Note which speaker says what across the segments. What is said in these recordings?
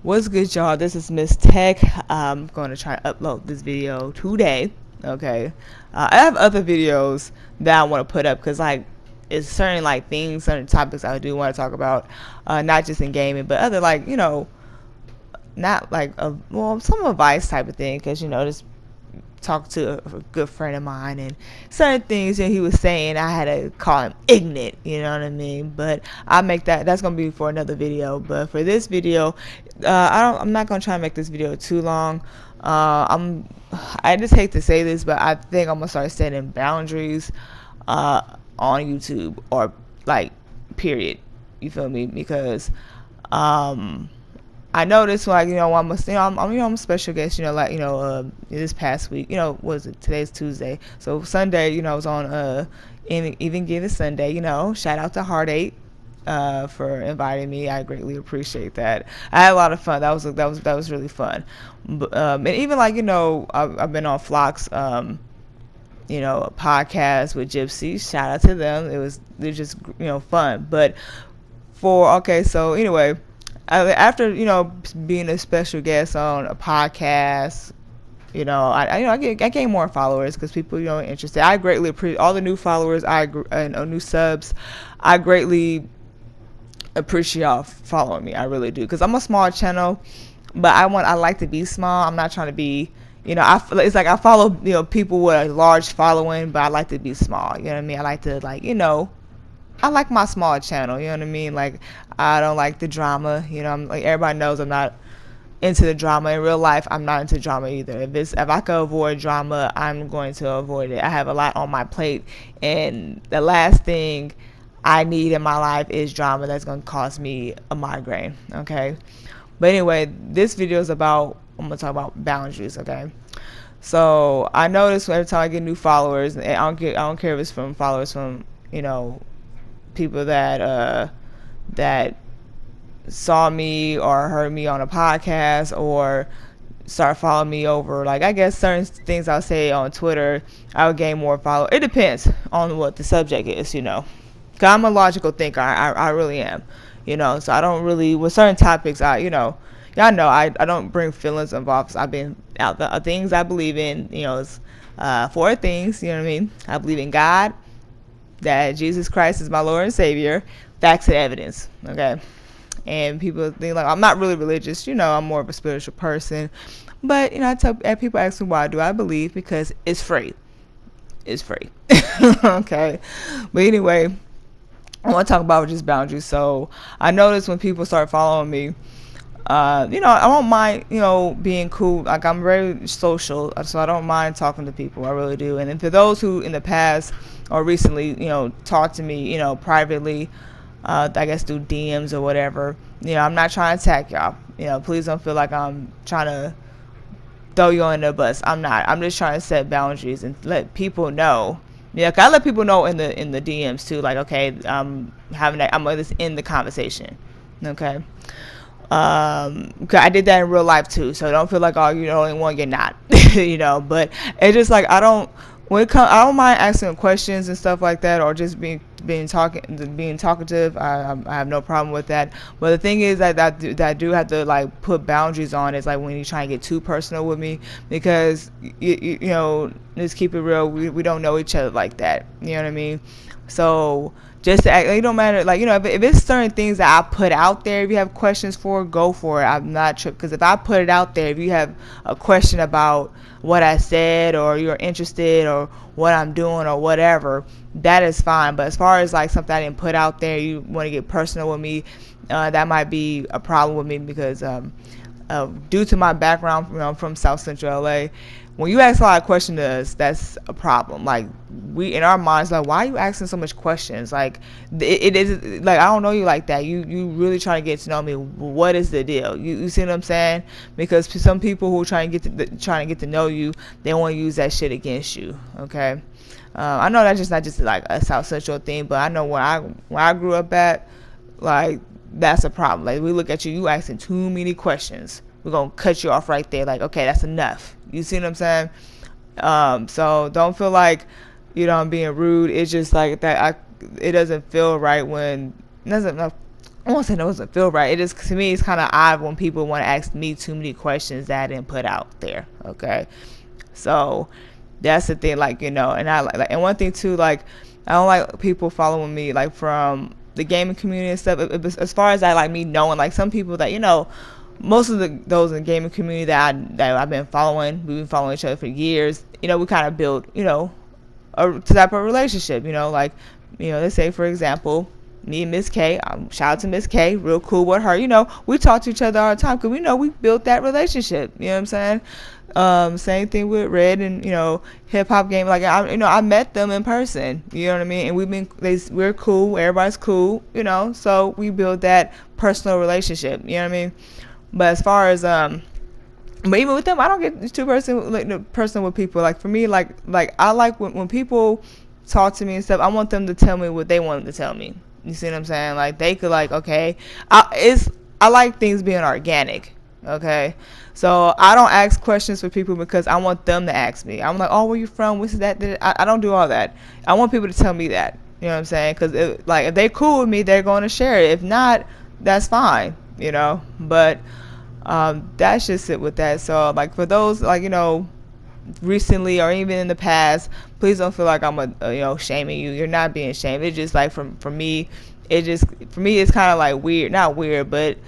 Speaker 1: What's good, y'all? This is Miss Tech. I'm going to try to upload this video today. Okay, I have other videos that I want to put up because it's certain things, certain topics I do want to talk about, not just in gaming, but other not some advice type of thing because just talked to a good friend of mine and certain things that he was saying I had to call him ignorant, you know what I mean? But that's gonna be for another video. But for this video, I'm not gonna try to make this video too long. I just hate to say this, but I think I'm gonna start setting boundaries on YouTube, or period. You feel me? Because I noticed I'm a special guest, this past week, was it, today's Tuesday, so Sunday, I was on Even Give Sunday, shout out to Heart 8 for inviting me. I greatly appreciate that. I had a lot of fun. That was really fun. And even I've been on Flock's a podcast with Gypsy. Shout out to them. They're just fun. But so anyway, after being a special guest on a podcast, I gain more followers because people are interested. I greatly appreciate all the new followers. New subs. I greatly appreciate y'all following me. I really do, because I'm a small channel, but I like to be small. I'm not trying to be, it's like I follow people with a large following, but I like to be small. You know what I mean? I like to I like my small channel, you know what I mean? Like, I don't like the drama, I'm like, everybody knows I'm not into the drama. In real life, I'm not into drama either. If I can avoid drama, I'm going to avoid it. I have a lot on my plate, and the last thing I need in my life is drama that's going to cause me a migraine, okay? But anyway, this video is I'm going to talk about boundaries, okay? So I notice every time I get new followers, and I don't care if it's from followers from, people that saw me or heard me on a podcast or start following me over, I guess certain things I'll say on Twitter, I'll gain more followers. It depends on what the subject is, because I'm a logical thinker. I really am, so I don't really, with certain topics, y'all know I don't bring feelings involved. I've been out the things I believe in, is four things. You know what I mean? I believe in God, that Jesus Christ is my Lord and Savior, facts and evidence, okay? And people think I'm not really religious, I'm more of a spiritual person, but people ask me why do I believe, because it's free. Okay, but anyway, I want to talk about just boundaries. So I notice when people start following me, I don't mind, being cool. Like, I'm very social, so I don't mind talking to people. I really do. And then for those who in the past or recently, talk to me, privately, I guess through DMs or whatever, I'm not trying to attack y'all. Please don't feel like I'm trying to throw you on the bus. I'm not. I'm just trying to set boundaries and let people know. Yeah, I let people know in the DMs too. Like, okay, I'm just in the conversation. Okay. I did that in real life too, so don't feel like, oh, you're the only one, you're not. But it's just like, I don't mind asking questions and stuff like that, or just being talkative. I have no problem with that. But the thing is that I do have to put boundaries on is when you try and get too personal with me, because let's keep it real, we don't know each other like that. You know what I mean? So just to act, it don't matter. If it's certain things that I put out there, if you have questions for, go for it. I'm not tripped, because if I put it out there, if you have a question about what I said, or you're interested, or what I'm doing, or whatever, that is fine. But as far as something I didn't put out there, you want to get personal with me, that might be a problem with me, because due to my background, I'm from South Central LA. When you ask a lot of questions to us, that's a problem. We in our minds, why are you asking so much questions? It is I don't know you like that. You really trying to get to know me. What is the deal? You see what I'm saying? Because some people who trying to get to know you, they want to use that shit against you. Okay. I know that's just not just a South Central thing, but I know where I grew up at, that's a problem. We look at you asking too many questions, we're gonna cut you off right there. Okay, that's enough. You see what I'm saying? So don't feel like I'm being rude. It's just that it doesn't feel right when it doesn't. I won't say it doesn't feel right. It is, to me, it's kind of odd when people want to ask me too many questions that I didn't put out there. Okay, so that's the thing. Like, and I like, and one thing too, like, I don't like people following me like from the gaming community and stuff. As far as I like me knowing, like some people that most of those in the gaming community that I've been following, we've been following each other for years. We kind of build a type of relationship. Like let's say for example, me and Miss K, shout out to Miss K, real cool with her. We talk to each other all the time because we built that relationship. You know what I'm saying? Same thing with Red and hip hop game. Like I met them in person. You know what I mean? And we're cool. Everybody's cool. So we build that personal relationship. You know what I mean? But as far as but even with them, I don't get too personal with people. Like for me, like I like when people talk to me and stuff. I want them to tell me what they want them to tell me. You see what I'm saying? Like they could okay, I like things being organic. Okay, so I don't ask questions for people because I want them to ask me. I'm like, oh, where you from? What's that? I don't do all that. I want people to tell me that. You know what I'm saying? Because if they're cool with me, they're going to share it. If not, that's fine. But that's just it with that. So like for those recently or even in the past, please don't feel like I'm shaming you. You're not being shamed. It's just like for me, it's kind of like weird, not weird, but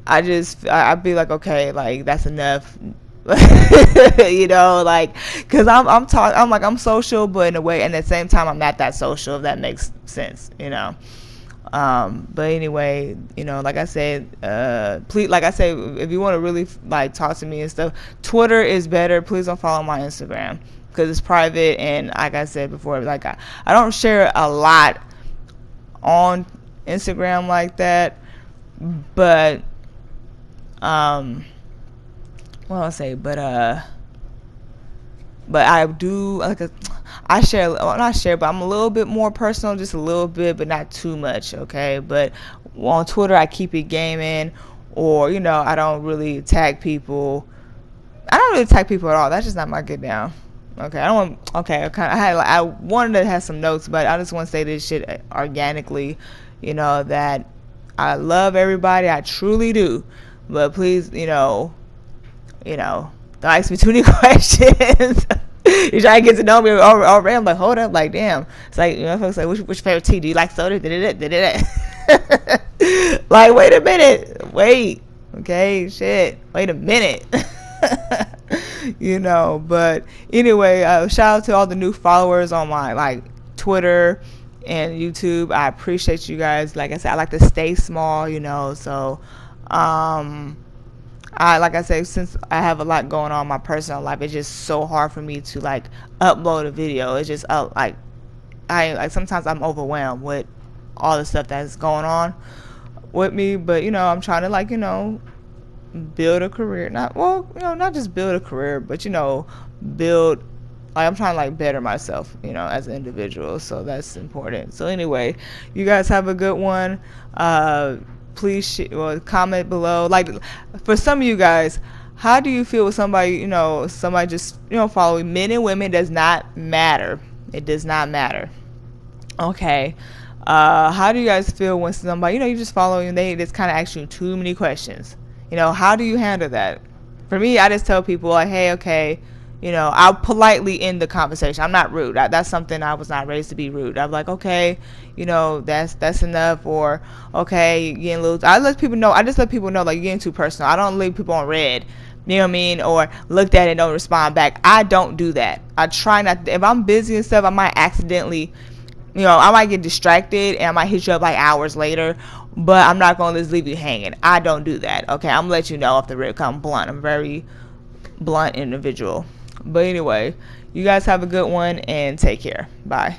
Speaker 1: I'd be like, okay, like that's enough. Like because I'm social, but in a way, and at the same time I'm not that social, if that makes sense. But anyway, like I said, please, like I said, if you want to really like talk to me and stuff, Twitter is better. Please don't follow my Instagram because it's private, and like I said before, like I don't share a lot on Instagram like that, but what I'll say, but I do I share, well, not share, but I'm a little bit more personal, just a little bit, but not too much, okay? But on Twitter, I keep it gaming, or, I don't really tag people. I don't really tag people at all. That's just not my get down. Okay, I wanted to have some notes, but I just want to say this shit organically, that I love everybody. I truly do. But please, don't ask me too many questions. You try to get to know me already. I'm like, hold up, like, damn. It's like, folks like, which favorite tea? Do you like soda? Like, wait a minute. Wait. Okay, shit. Wait a minute. But anyway, shout out to all the new followers on my, Twitter and YouTube. I appreciate you guys. Like I said, I like to stay small, so, like I say, since I have a lot going on in my personal life, it's just so hard for me to upload a video. It's just sometimes I'm overwhelmed with all the stuff that's going on with me. But I'm trying to build a career. Not just build a career, but build. I'm trying to better myself, as an individual. So that's important. So anyway, you guys have a good one. Please comment below. Like for some of you guys, how do you feel with somebody somebody just following? Men and women does not matter. It does not matter. Okay. How do you guys feel when somebody you just follow and they just kind of ask you too many questions? How do you handle that? For me, I just tell people like, hey, okay, I'll politely end the conversation. I'm not rude. That's something I was not raised to be rude. I'm like, okay, that's enough, or okay, you're getting a little. I just let people know like you're getting too personal. I don't leave people on red. You know what I mean? Or looked at it and don't respond back. I don't do that. I try not. If I'm busy and stuff, I might accidentally, I might get distracted and I might hit you up hours later. But I'm not gonna just leave you hanging. I don't do that. Okay, I'm gonna let you know off the rip. I'm blunt. I'm a very blunt individual. But anyway, you guys have a good one and take care. Bye.